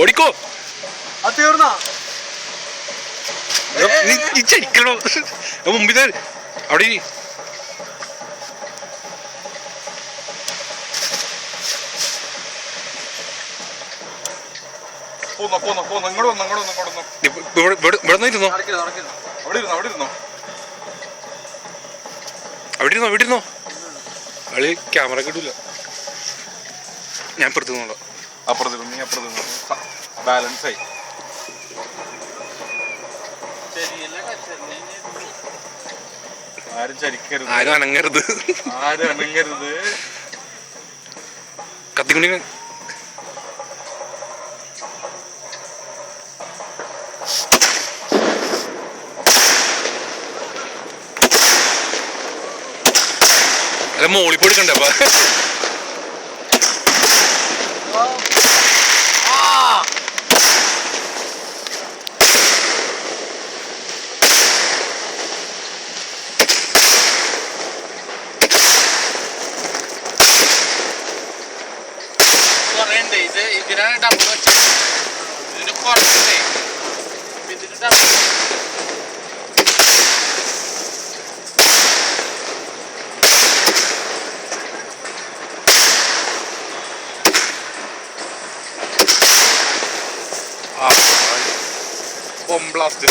ഓടിക്കോ. തീർന്നാ ചരിക്കണോ മുമ്പിൽ അവിടെ ഇവിടെ ഇരുന്നോ, അവിടെ ഇരുന്നോ. അളി ക്യാമറ കിട്ടൂല. ഞാൻ അപ്പുറത്തുനിന്നോളാം. അപ്പുറത്ത് നീ അപ്പുറത്ത് ബാലൻസ് ആയി. ആരും ചരിക്കരുത്, ആരും അനങ്ങരുത്, ആരും അനങ്ങരുത്. കത്തിക്കുണ്ടി അല്ല മോളി പൊടിക്കണ്ടേ അപ്പൊ. ഇതിനാണ് ഡബിൾ വെച്ചത്. ഇതിന് കുറച്ചേ ഇതിന് ഡബിൾ ബോംബ് ബ്ലാസ്റ്റ്.